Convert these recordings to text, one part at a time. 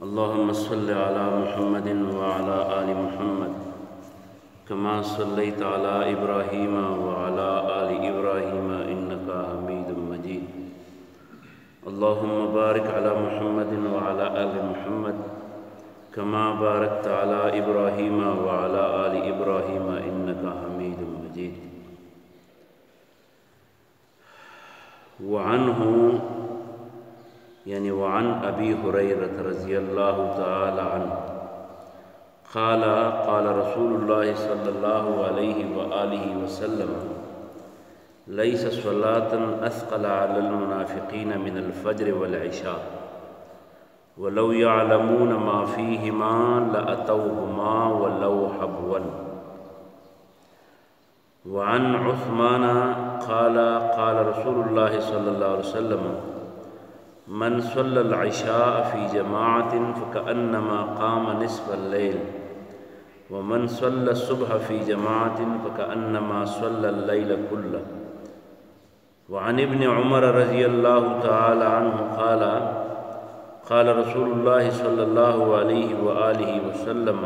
اللهم صل على محمد وعلى آل محمد كما صليت على إبراهيم وعلى آل إبراهيم إنك حميد مجيد. اللهم بارك على محمد وعلى آل محمد كما باركت على إبراهيم وعلى آل إبراهيم إنك حميد مجيد. وعنه وعن أبي هريرة رضي الله تعالى عنه قال قال رسول الله صلى الله عليه وآله وسلم ليس صلاة أثقل على المنافقين من الفجر والعشاء ولو يعلمون ما فيهما لأتوهما ولو حبوا. وعن عثمان قال قال رسول الله صلى الله عليه وسلم من صلى العشاء في جماعة فكأنما قام نصف الليل ومن صلى الصبح في جماعة فكأنما صلى الليل كله. وعن ابن عمر رضي الله تعالى عنه قال قال رسول الله صلى الله عليه وآله وسلم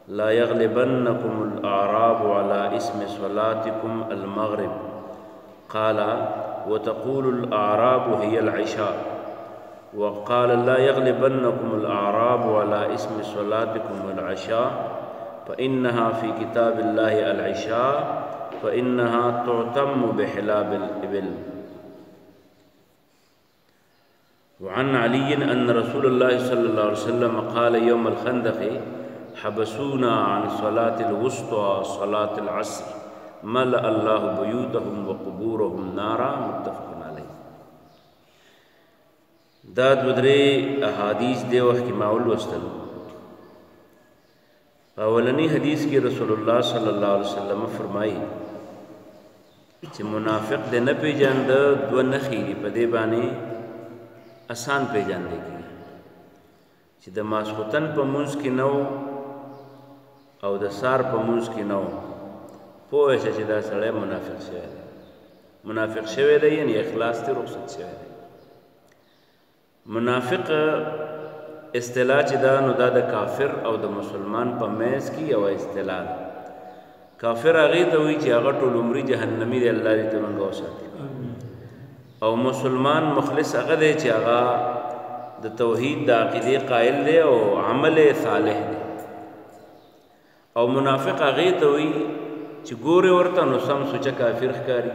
لا يغلبنكم الأعراب على اسم صلاتكم المغرب. قال وتقول الأعراب هي العشاء. وقال لا يغلبنكم الأعراب على اسم صلاتكم العشاء فإنها في كتاب الله العشاء فإنها تعتم بحلاب الإبل. وعن علي أن رسول الله صلى الله عليه وسلم قال يوم الخندق حبسونا عن صلاة الوسطى صلاة العصر ملأ الله بيوتهم وقبورهم نارا. متفق علیہ. دا درې احادیث دی وخت کې ماول وستل. اولنی حدیث کې رسول الله صلی الله علیه وسلم فرمایي چې منافق د نه پیژاند دو نخې دي په دې باندې آسان پیژاندې کیږي چې د ماسختن په منځ کې نو او د سار په منځ کې نو پوه شي چې دا سړی منافق شوی دی. منافق شوی دی یعنی اخلاص ته رخصت شوی دی. منافق اصطلاح چې دا نو دا د کافر او د مسلمان په منځ کې یو اصطلاح ده. کافر هغې ته وایي چې هغه ټول عمري جهنمي دی، الله دې ترې موږ وساتي. او مسلمان مخلص هغه دی چې هغه د توحید د عقیدې قائل دی او عمل صالح دی. او منافق هغې ته وایي چې ګورې ورته نو سم سوچه کافر ښکاري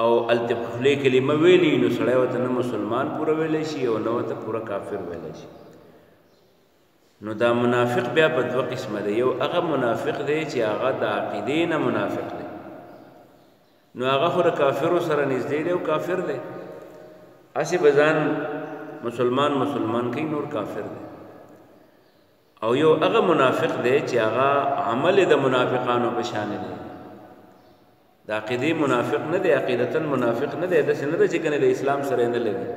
او هلته په خولې کلمه ویلي نو سړی ورته نه مسلمان پوره ویلی شي او نه ورته پوره کافر ویلی شي. نو دا منافق بیا په دوه قسمه دی. یو هغه منافق دی چې هغه د عقیدې نه منافق دی، نو هغه خو د کافرو سره نږدې دی او کافر دی، هسې به ځان مسلمان کوي نور کافر دی. او یو هغه منافق دی چې هغه عمل د منافقانو په شان دی، د عقیدې منافق نه دی، عقیدتاً منافق نه دی، داسې نه ده چې کنه د اسلام سره نه لګي،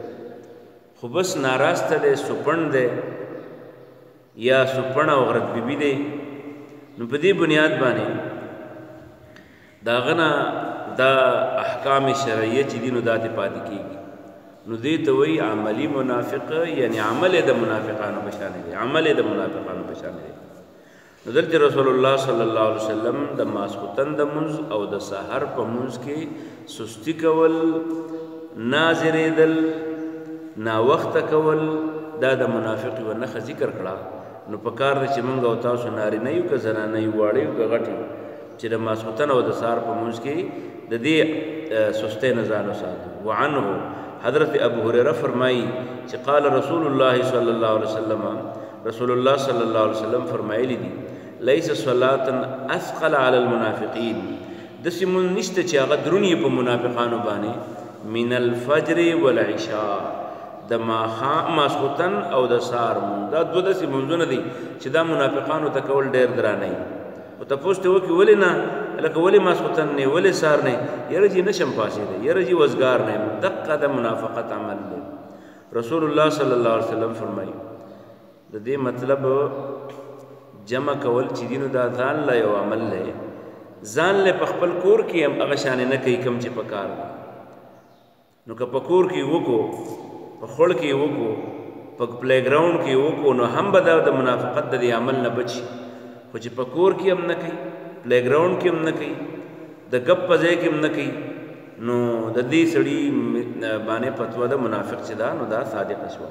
خو بس ناراسته دی، سپڼ دی یا سپڼ او غرت بیبي دی. نو په دې بنیاد باندې د هغه نه دا احکام شرعیه چې دي نو دا ترې پاتې کېږي. نو دې ته وایي عملي منافق، یعنی عمل د منافقانو په شان دی، عمل د منافقانو په شان دی. نو دلته رسول الله صلی الله علیه وسلم د ماسختن د منځ او د سحر په منځ کې سستی کول، ناظرېدل، ناوخته کول، دا د منافق یوه نښه ذکر کړه. نو په کار ده چې موږ او تاسو نارینه یو که زنانه یو، واړه یو که غټ یو، چې د ماسختن او د سحر په منځ کې د دې سستۍ نه ځان وساتو. وعنه حضرت ابو هريره فرمائی چې قال رسول الله صلی الله علیه وسلم، رسول الله صلی الله علیه وسلم فرمایلی دي لیس صلاة اثقل علی المنافقین، داسې مونځ نشته چې هغه دروند یې په منافقانو باندې من الفجر والعشاء، د ماسختن او د سهار مونځ. دا دوه داسې مونځونه دي چې دا منافقانو ته کول ډېر ګرانه وي. او تپوس ته وکړي ولې نه، لکه ولې ماسختن نه، ولې سهار نه، یاره جي نشم پاسېدی، یاره جي وزګار نه یم. دقه د منافقت عمل دی. رسول الله صلی الله علیه وسلم فرمایي د دې مطلب جمع کول چې دي نو دا ځان له یو عمل دی، ځان له په خپل کور کې هم هغه شانې نه کوي کوم چې په کار دی. نو که په کور کې وکړو، په خوړ کې وکړو، په پلی ګراوند کې وکړو نو هم به دا د منافقت د دې عمل نه بچي خو چې په کور کې هم نه کوي پلی ګراوند کې هم نه کوي د ګپ په ځای کې هم نه کوي نو د دې سړي باندې فتوا د منافق چې دا نو دا صادق شو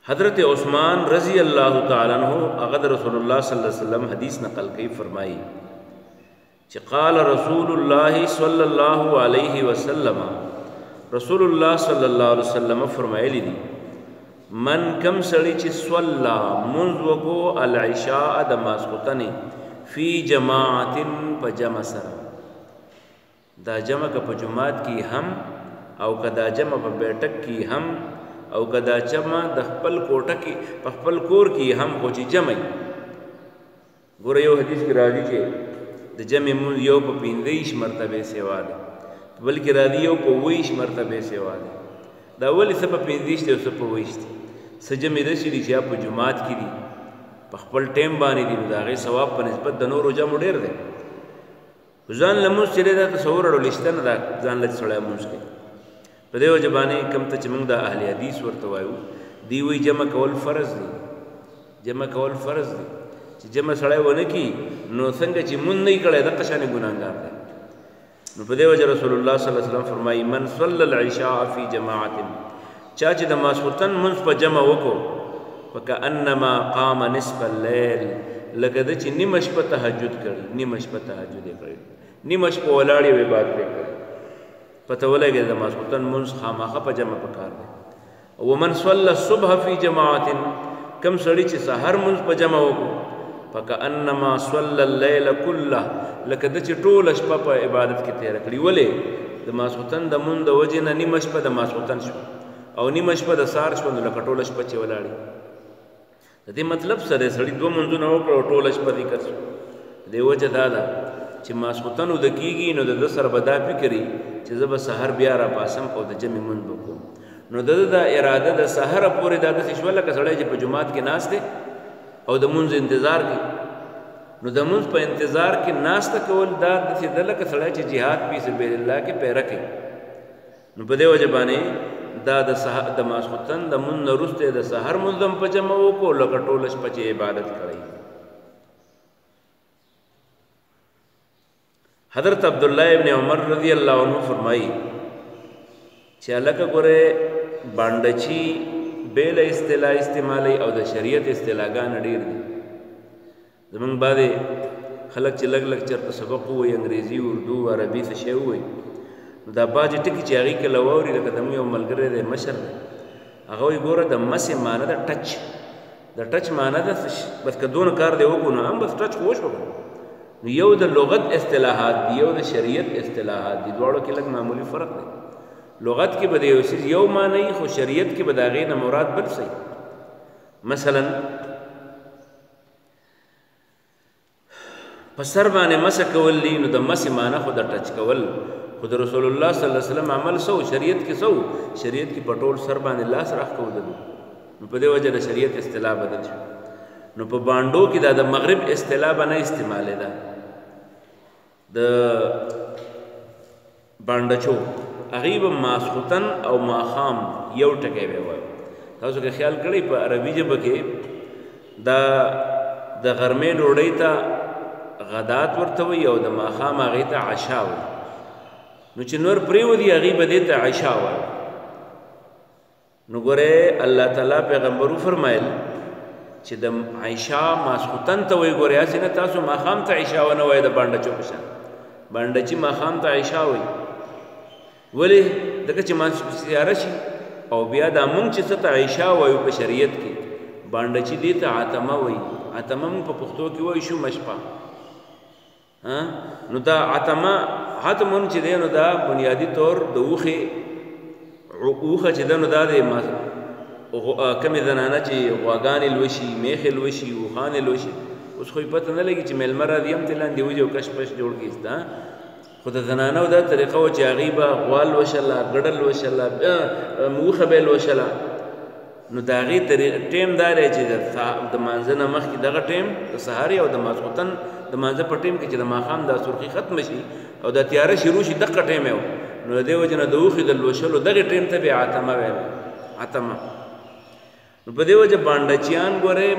حضرت عثمان رضی اللہ تعالی عنہ هغه رسول الله صلی الله علیه وسلم حدیث نقل کوي فرمایي چې قال رسول الله صلی الله علیه وسلم رسول الله صلی الله علیه وسلم فرمایلی دي من کم سړی چې صلا منذ وکو العشاء د ماسختن فی جماعت په جمع سره دا جمع که په جماعت کې هم او که دا جمع په بیٹک کې هم او که دا جمع د خپل کوټه کې په خپل کور کې هم خو چې جمع ګوره یو حدیث کې راځي چې د جمع مونږ یو په 15 مرتبه سیوا ده بلکې راځي یو په 20 مرتبه سیوا ده دا ولې څه په 15 دی او څه په 20 دی څه جمع راشي چې په جماعت کې دي په خپل ټیم باندې دي دا غي ثواب په نسبت د نورو جمع ډیر دی ځان لمونځ چې دا تصور اړولشته نه ځان لږ سړی مونځ کوي په دې وجه باندې کم ته چې موږ د اهل حدیث ورته وایو دی وی جمع کول فرض دی جمع کول فرض دی چې جمع سړی ونه کی نو څنګه چې مونږ نه کړی د قشانه ګناهګار دی نو په دې وجه رسول الله صلی الله علیه وسلم فرمایي من صلى العشاء فی جماعت چا چې د ماسختن منځ په جمع وکړو فکأنما قام نصف الليل لکه د چې نیمه شپه تهجد کړي نیمه شپه تهجد کړي نیمه شپه ولاړې عبادت کړي پته ولګي د ماسختن منځ خامخه په جمع پکار دی او من صلى الصبح فی جماعت کم سړی چې سحر منځ په جمع وکړو فکأنما صلى الليل كله لکه د چې ټول شپه په عبادت کې تیر کړي ولې د ماسختن د مون د وجه نه نیمه شپه د ماسختن شو او نیمه شپه د سار شو نو لکه ټول شپه چې ولاړی د دې مطلب سره سړی دوه منځونه وکړو ټول شپه دې کړ دی وجه دا ده چې ماسختن د کیږي نو د سر بدا فکرې چې زب سحر بیا را پاسم او د جمع مون وکړو نو د اراده د سحر پورې د شول لکه سړی چې په جمعات کې ناس دی او د منځ انتظار کوي نو د منځ په انتظار کې ناسته کول دا د لکه سړی چې جهاد فی سبیل الله کې پیره کوي نو په دې وجه باندې دا د ماسختن د مون وروسته د سحر منظم په جمع وکړو لکه ټول شپه چې عبادت کړی حضرت عبدالله ابن عمر رضی الله عنه فرمایي چې الکه ګوره باندچی بیل اصطلاح استعمالی او د شریعت اصطلاحګان ډیر دي زمونږ باندې خلک چې لګ لګ چرته سبق وایي انګریزي اردو عربي څه شی وایي نو دا باج ټکی چې هغه کله ووري لکه د یو ملګری د مشر هغه وی ګوره د مس معنی د ټچ معنی د بس کدون کار دی وګو نو هم بس ټچ وشو نو یو د لغت اصطلاحات دی یو د شریعت اصطلاحات دی دواړو کې لږ معمولی فرق دی لغت کې به یو څه یو معنی خو شریعت کې به دا غي نه مراد بل څه مثلا په سر باندې مس کول دی نو د مس معنی خو د ټچ کول خود رسول الله صلی الله علیه وسلم عمل سو شریعت کې په ټول سر باندې لاس راخ کو دلو نو په دې وجه د شریعت اصطلاح بدل شو نو په باندو کې دا د مغرب اصطلاح باندې استعمال ده د باندچو غیب ماسختن او ماخام یو ټکی وای تاسو کې خیال کړئ په عربي ژبه کې دا د غرمې ډوډۍ ته غدات ورته وي او د ماخام هغه ته عشاء وي نو چې نور پریو دی هغه به دې ته عشاء وای نو ګوره الله تعالی پیغمبرو فرمایل چې د عشاء ماسختن ته وي ګوره اسنه تاسو ماخام ته عشاء ونه وای د باندچو پشان باندچی ماخام ته عشاء وي ولی دغه چې ما سیاره شي او بیا د مونږ چې څه عائشہ وایو په شریعت کې باندې چې دې ته عتمه وایي عتمه مونږ په پښتو کې وایو شو مشپا نو دا عتمه عتمون چې دی نو دا بنیادی طور د اوخه چې دا نو دا د کمې زنانه چې غواګانې لوشي میخې لوشي اوښانې لوشي اوس خو یې پته نه لګي چې میلمه راځي هم تې لاندې وځي او کش پش جوړ کړي خو د زنانو دا طریقه و چې هغې به غوال وشله ګډل وشله موخه به یې لوشله نو د هغې ټیم دا دی چې د مانځه نه مخکې دغه ټیم د سهارې او د ماسخوتن د مانځه په ټیم کې چې د ماښام دا سرخي ختمه شي او د تیاره شروع شي دغه ټیم یې نو د دې وجې نه د اوښې د لوشلو دغې ټیم ته بیا عتمه ویل عتمه. نو په دې وجه بانډچیان ګورې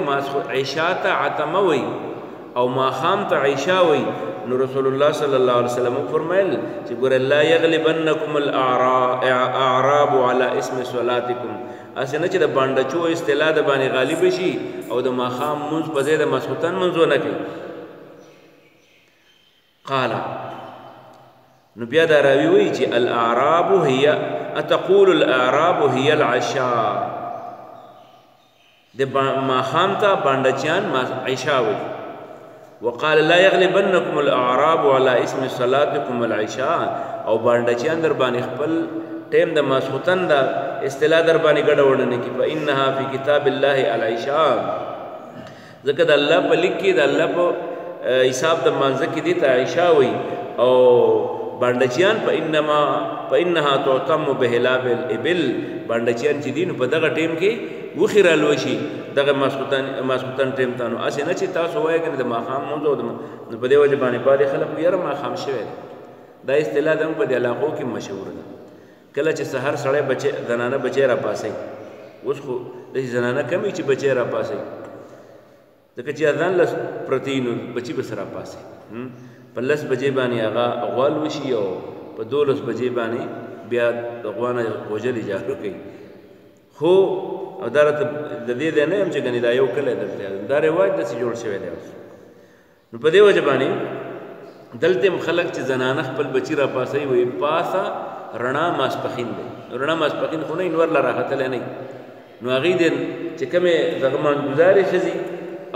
عشاء ته عتمه وي او ماښام ته عشاء وي. نو رسول الله صلی الله علیه وسلم فرمایل چې ګوره لا یغلبنکم الاعراب علی اسم صلاتکم، اسې نه چې د بانډچو اصطلاح د باندې غالب شي او د ماښام مونځ په ځای د ماسخوتن مونځ ونه کوي. قال نو بیا دا راوي وایي چې الاعراب هي اتقول الاعراب هي العشاء، د ماښام ته بانډچیان عشاء وي. وقال لا يغلبنكم الاعراب على اسم صلاتكم العشاء، او بانډچیان در باندې خپل ټیم د ماسخوتن د اصطلاح در باندې ګډوډ نه کی. فانها في كتاب الله العشاء، ځکه د الله په لیک کې د الله په حساب د مانځه کې دي ته عشاء وي. او بانډچیان فانها تعتم بهلاب الابل، بانډچیان چې دي نو په دغه ټیم کې وخی رالو شي دغه ماسخوتن ټیم ته. نو اسې نه چې تاسو وایئ که نه د ماښام مونځ او نو په دې وجه باندې بعضې خلک یاره ماښام شوی دی. دا اصطلاح د موږ په دې علاقو کې مشهوره ده. کله چې سحر سړی زنانه بچی را پاسوي، اوس خو داسې زنانه کمې چې بچی را پاسوي، ځکه چې اذان لس پرتې نو بچي به سره پاسي. په 10 بجې باندې هغه غوال وشي او په 12 بجې باندې بیا د غوا نه وژل اجازه کوي. خو او دا راته د دې دی نه یم چې ګنې دا یو کلی دلته دا رواج داسې جوړ شوی دی. نو په دې وجه باندې دلته هم خلک چې زنانه خپل بچي را پاسوي وایي پاسه رڼا ماسپښین دی. رڼا ماسپښین خو نه انور لا راختلی نه وي. نو هغې دې چې کومې دغه مانګزارې ښځې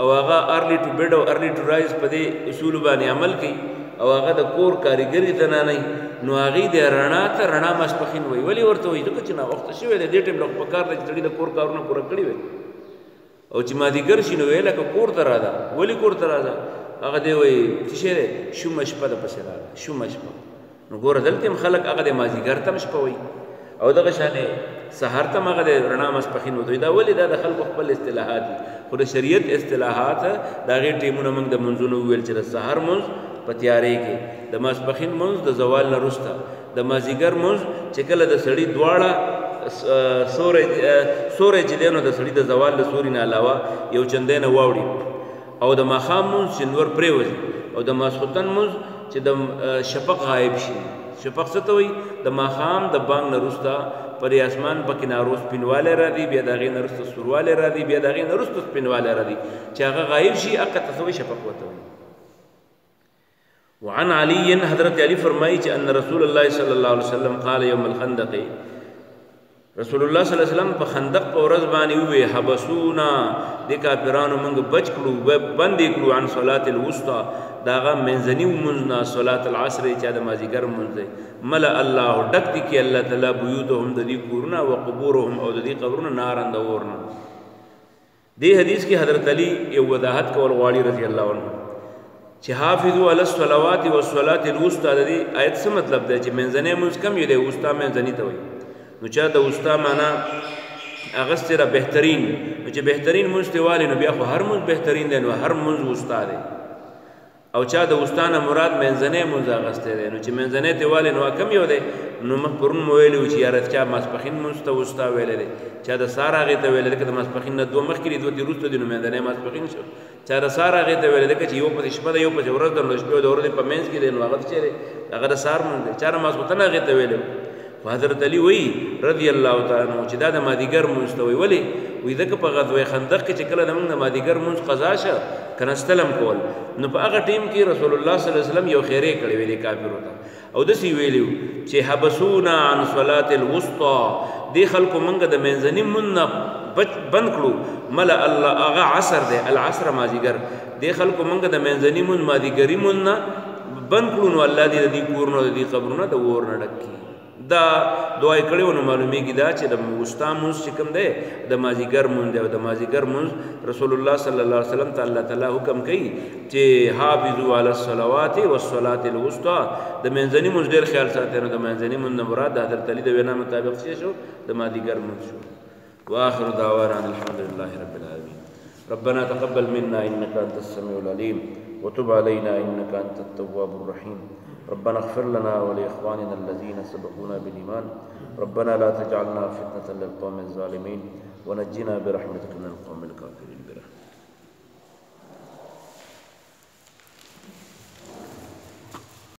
او هغه ارلی ټو بیډ او ارلی ټو رایز په دې اصولو باندې عمل کوي او هغه د کور کاریګري زنانه نو هغې د رڼا ته رڼا ماسپښین وایي. ولې ورته وایي؟ ځکه چې ناوخته شوی دی، دې ټایم له په کار دی چې سړي د کور کارونه پوره کړي وي او چې مازدیګر شي نو ویل لکه کور ته راځه. ولې کور ته راځه؟ هغه دی وایي څه شی دی؟ شومه شپه ده پسې راغله، شومه شپه. نو ګوره دلته هم خلک هغه د مازدیګر ته هم شپه وایي او دغه شانې سهار ته هم هغه د رڼا ماسپښین وته وایي. دا ولې دا د خلکو خپل اصطلاحات دي، خو د شریعت اصطلاحات د هغې ټیمونه موږ د منځونو وویل چې د سهار مونځ په تیارې کې، د ماسپښین مونځ د زوال نه وروسته، د مازدیګر مونځ چې کله د سړي دواړه سوری چې دی نو د سړي د زوال د سوري نه علاوه یو چندی نه واوړي، او د ماښام مونځ چې نور پرېوځي، او د ماسخوتن مونځ چې د شفق غایب شي. شفق څه ته وایي؟ د ماښام د بانګ نه وروسته پر اسمان په کنارو سپینوالی راځي، بیا د هغې نه وروسته سوروالی راځي، بیا د هغې نه وروسته سپینوالی راځي چې هغه غایب شي. هغه ته څه وایي؟ شفق ورته وایي. وعن علي، حضرت علی فرمایي چې ان رسول الله صلی الله علیه وسلم قال یوم الخندق، رسول الله صلی الله علیه وسلم په خندق په ورځ باندې ووایي حبسونا، د کافرانو موږ بچ کړو، بندې کړو عن صلات الوسطی، د هغه منځني لمونځ نه، صلات العصر چې د مازدیګر لمونځ دی. ملأ الله، ډک دي کې الله تعالی بیوتهم، د دې کورونه، وقبورهم، او د دې قبرونه، نارن د اور نه. دې حدیث کې حضرت علی یو وضاحت کول غواړي رضی الله عنه چې حافظوا علی الصلوات والصلاه الوسطى. د دې آیت څه مطلب دی؟ چې منځنی لمونځ کم یو دی، وسطی منځني ته وایي. نو چا د وسطی معنا اغسطی را بهترین، نو چې بهترین لمونځ ته والي نو بیا خو هر لمونځ بهترین دی، نو هر لمونځ وسطی دی. او چا د وسطی نه مراد منځنی لمونځ اغستی دی، نو چې منځنی ته والي نو کم یو دی. نو مخ پرون مو ویلي وو چې یاره چا ماسپښین لمونځ ته وسطی ویلی دی، چا د سهار هغې ته ویلی دی که د ماسپښین نه 2 مخکې دي 2 دې وروسته دي نو منځنی ماسپښین شو. چا د سهار هغې ته ویلی دی که چې یو پسې شپه ده یو پسې ورځ ده نو د شپې او د ورځې په منځ کې دی نو هغه څه دی؟ هغه د سهار لمونځ دی. چا د ماسخوتن هغې ته ویلی و. حضرت علی وایي رضی الله تعالی عنه چې دا د مازدیګر لمونځ ته وایي. ولې؟ وایي ځکه په غزوه خندق کې چې کله زموږ د مازدیګر لمونځ قضا شه که نه ستلم کول، نو په هغه ټیم کې رسول الله صلی الله علیه وسلم یو خیرې کړې وې دې کافرو ته، او داسې ویلي وو چې حبسونا عن صلات الوسطی، دې خلکو موږ د منځني لمونځ نه بند کړو. ملأ الله، هغه عصر دی، العصر مازدیګر، دې خلکو موږ د منځني لمونځ مازدیګري لمونځ نه بند کړو، نو الله دې د دې کورونه د دې قبرونه د اور نه ډک کړي. دا دعا یې کړې وه. نو معلومیږي دا چې د وسطی لمونځ چې کوم دی د مازدیګر لمونځ دی، او د مازدیګر لمونځ رسول الله صلی الله علیه وسلم ته الله تعالی حکم کوي چې حافظوا علی الصلوات والصلاه الوسطی، د منځني لمونځ ډېر خیال ساتئ. نو د منځني لمونځ نه مراد د حضرت علی د وینا مطابق څه شو؟ د مازدیګر لمونځ شو. واخر دعوانا الحمد لله رب العالمین. ربنا تقبل منا انك انت السميع العليم وتب علينا انك انت التواب الرحيم. ربنا اغفر لنا ولإخواننا الذين سبقونا بالإيمان ربنا لا تجعلنا فتنة للقوم الظالمين ونجنا برحمتك من القوم الكافرين.